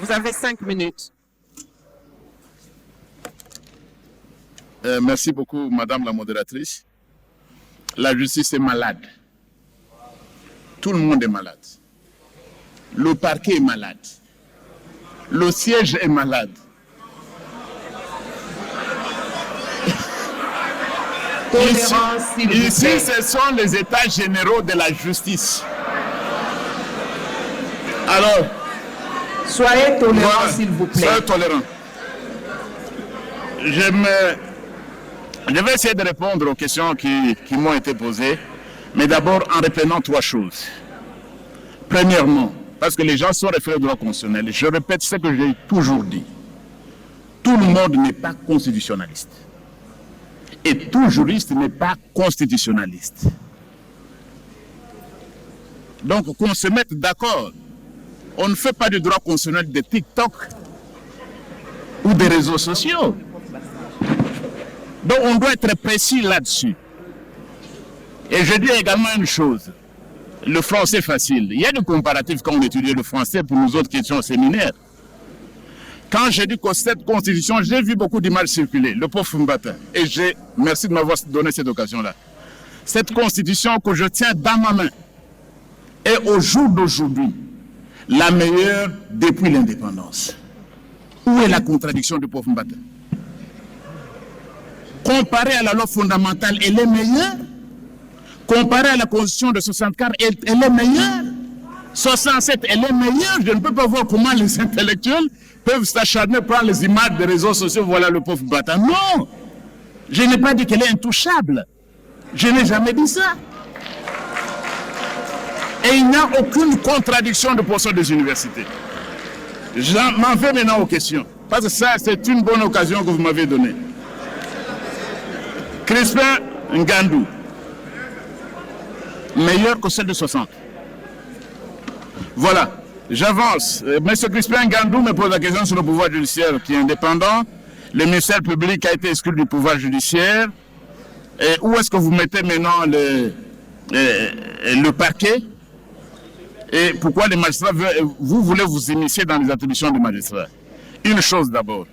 Vous avez 5 minutes. Merci beaucoup, Madame la modératrice. La justice est malade. Tout le monde est malade. Le parquet est malade. Le siège est malade. Ici, ce sont les états généraux de la justice. Alors, soyez tolérants, s'il vous plaît. Soyez tolérants. Je vais essayer de répondre aux questions qui m'ont été posées, mais d'abord en reprenant 3 choses. Premièrement, parce que les gens sont référés au droit constitutionnel, je répète ce que j'ai toujours dit. Tout le monde n'est pas constitutionnaliste. Et tout juriste n'est pas constitutionnaliste. Donc, qu'on se mette d'accord. On ne fait pas du droit constitutionnel de TikTok ou des réseaux sociaux. Donc, on doit être précis là-dessus. Et je dis également une chose. Le français facile. Il y a des comparatifs quand on étudie le français pour nous autres qui étions au séminaire. Quand j'ai dit que cette constitution, j'ai vu beaucoup d'images circuler, le pauvre Mbata. Et merci de m'avoir donné cette occasion-là. Cette constitution que je tiens dans ma main est au jour d'aujourd'hui la meilleure depuis l'indépendance. Où est la contradiction du pauvre Mbata? Comparée à la loi fondamentale, elle est meilleure. Comparée à la constitution de 64, elle est meilleure. 67, elle est meilleure. Je ne peux pas voir comment les intellectuels peuvent s'acharner, prendre les images des réseaux sociaux, voilà le pauvre Mbata. Non! Je n'ai pas dit qu'elle est intouchable. Je n'ai jamais dit ça. Et il n'y a aucune contradiction de position des universités. Je m'en vais maintenant aux questions. Parce que ça, c'est une bonne occasion que vous m'avez donnée. Crispin Ngandou, meilleur que celle de 60. Voilà, j'avance. Monsieur Crispin Ngandou me pose la question sur le pouvoir judiciaire qui est indépendant. Le ministère public a été exclu du pouvoir judiciaire. Et où est-ce que vous mettez maintenant le parquet? Et pourquoi les magistrats, vous voulez vous initier dans les attributions des magistrats? Une chose d'abord,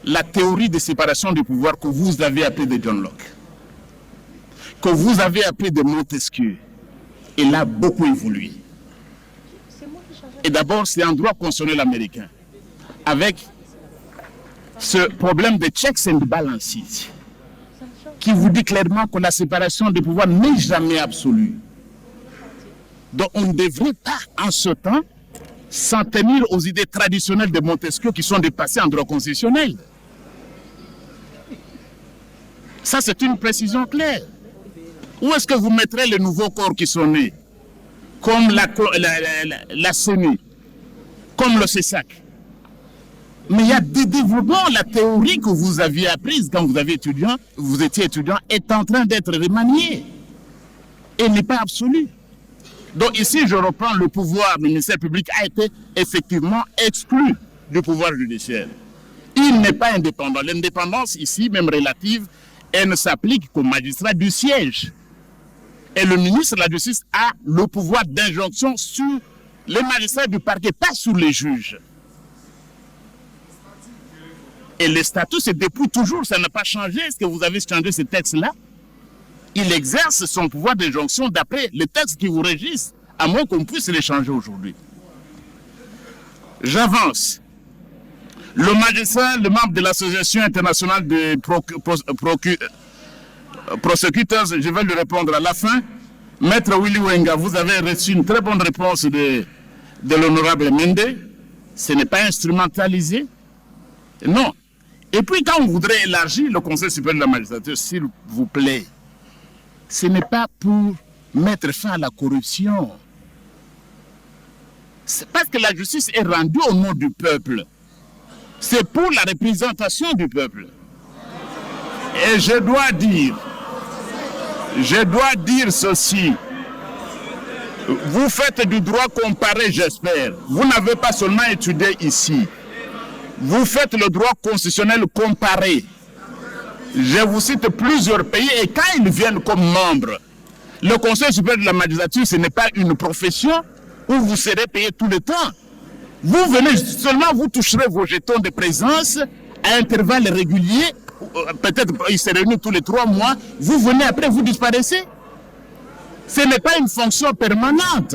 la théorie de séparation du pouvoir que vous avez appelée de John Locke, que vous avez appelée de Montesquieu, elle a beaucoup évolué. Et d'abord, c'est un droit constitutionnel américain, avec ce problème de checks and balances, qui vous dit clairement que la séparation des pouvoirs n'est jamais absolue. Donc on ne devrait pas, en ce temps, s'en tenir aux idées traditionnelles de Montesquieu qui sont dépassées en droit constitutionnel. Ça, c'est une précision claire. Où est-ce que vous mettrez les nouveaux corps qui sont nés, comme la CENI, comme le CESAC? Mais il y a des développements. La théorie que vous aviez apprise quand vous étiez étudiant, est en train d'être remaniée. Elle n'est pas absolue. Donc ici, je reprends le pouvoir du ministère public a été effectivement exclu du pouvoir judiciaire. Il n'est pas indépendant. L'indépendance ici, même relative, elle ne s'applique qu'aux magistrats du siège. Et le ministre de la Justice a le pouvoir d'injonction sur les magistrats du parquet, pas sur les juges. Et le statut se dépouille toujours, ça n'a pas changé. Est-ce que vous avez changé ce texte-là? Il exerce son pouvoir d'injonction d'après les textes qui vous régissent, à moins qu'on puisse les changer aujourd'hui. J'avance. Le magistrat, le membre de l'Association internationale des prosecutors, je vais lui répondre à la fin. Maître Willy Wenga, vous avez reçu une très bonne réponse de l'honorable Mende. Ce n'est pas instrumentalisé. Non. Et puis quand on voudrait élargir le Conseil supérieur de la magistrature, s'il vous plaît, ce n'est pas pour mettre fin à la corruption. C'est parce que la justice est rendue au nom du peuple. C'est pour la représentation du peuple. Et je dois dire ceci. Vous faites du droit comparé, j'espère. Vous n'avez pas seulement étudié ici. Vous faites le droit constitutionnel comparé. Je vous cite plusieurs pays et quand ils viennent comme membres, le Conseil supérieur de la magistrature, ce n'est pas une profession où vous serez payé tout le temps. Vous venez, seulement vous toucherez vos jetons de présence à intervalles réguliers, peut-être ils se réunissent tous les 3 mois, vous venez après, vous disparaissez. Ce n'est pas une fonction permanente.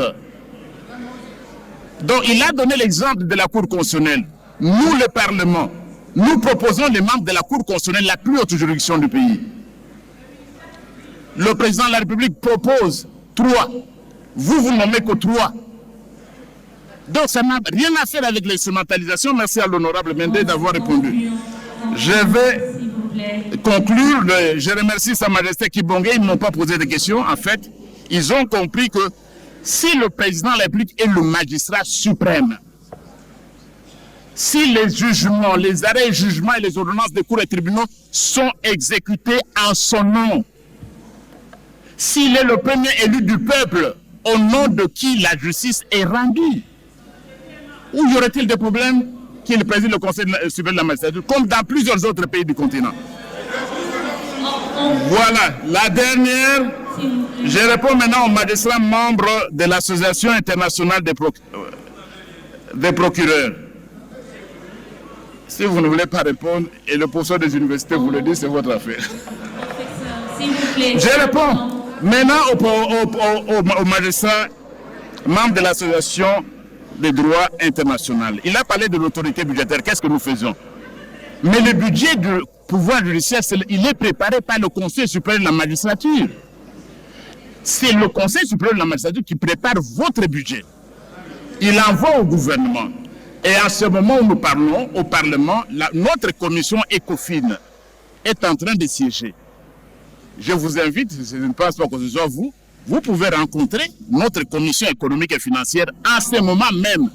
Donc il a donné l'exemple de la Cour constitutionnelle. Nous, le Parlement, nous proposons les membres de la Cour constitutionnelle, la plus haute juridiction du pays. Le président de la République propose 3. Vous nommez que 3. Donc ça n'a rien à faire avec l'instrumentalisation. Merci à l'honorable Mendé d'avoir répondu. Je vais conclure. Je remercie Sa Majesté Kibongé. Ils ne m'ont pas posé de questions. En fait, ils ont compris que si le président de la République est le magistrat suprême, si les jugements, les arrêts, jugements et les ordonnances des cours et tribunaux sont exécutés en son nom, s'il est le premier élu du peuple, au nom de qui la justice est rendue, où y aurait-il des problèmes qu'il préside le Conseil supérieur de la magistrature, comme dans plusieurs autres pays du continent? Voilà, la dernière, je réponds maintenant aux magistrats membres de l'Association internationale des procureurs. Si vous ne voulez pas répondre, et le professeur des universités vous le dit, c'est votre affaire. Je réponds maintenant aux magistrats membres de l'Association des droits internationaux. Il a parlé de l'autorité budgétaire. Qu'est-ce que nous faisons? Mais le budget du pouvoir judiciaire, il est préparé par le Conseil supérieur de la magistrature. C'est le Conseil supérieur de la magistrature qui prépare votre budget. Il envoie au gouvernement. Et en ce moment où nous parlons au Parlement, notre commission ECOFIN est en train de siéger. Je vous invite, je ne pense pas que ce soit vous, vous pouvez rencontrer notre commission économique et financière en ce moment même,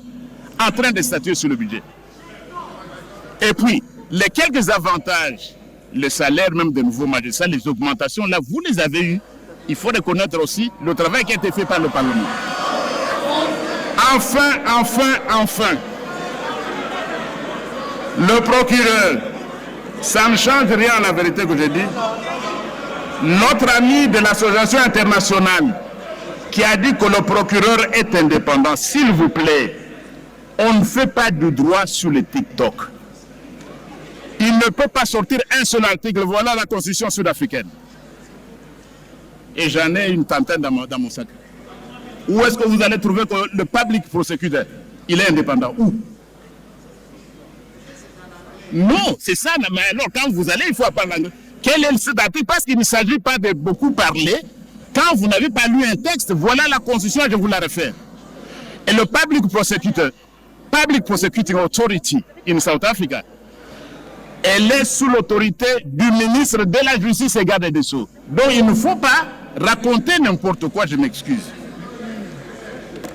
en train de statuer sur le budget. Et puis, les quelques avantages, le salaire même des nouveaux magistrats, les augmentations, là, vous les avez eues. Il faut reconnaître aussi le travail qui a été fait par le Parlement. Enfin, le procureur, ça ne change rien à la vérité que j'ai dit. Notre ami de l'association internationale qui a dit que le procureur est indépendant, s'il vous plaît, on ne fait pas du droit sur le TikTok. Il ne peut pas sortir un seul article. Voilà la constitution sud-africaine. Et j'en ai une trentaine dans mon sac. Où est-ce que vous allez trouver que le public prosecutor, il est indépendant? Où? Non, c'est ça. Mais alors, quand vous allez, il faut apprendre l'anglais. Quel est cet article? Parce qu'il ne s'agit pas de beaucoup parler. Quand vous n'avez pas lu un texte, voilà la constitution, je vous la réfère. Et le Public Prosecuting Authority in South Africa, elle est sous l'autorité du ministre de la Justice et garde des Sceaux. Donc il ne faut pas raconter n'importe quoi, je m'excuse.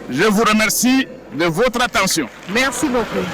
Je vous remercie de votre attention. Merci beaucoup.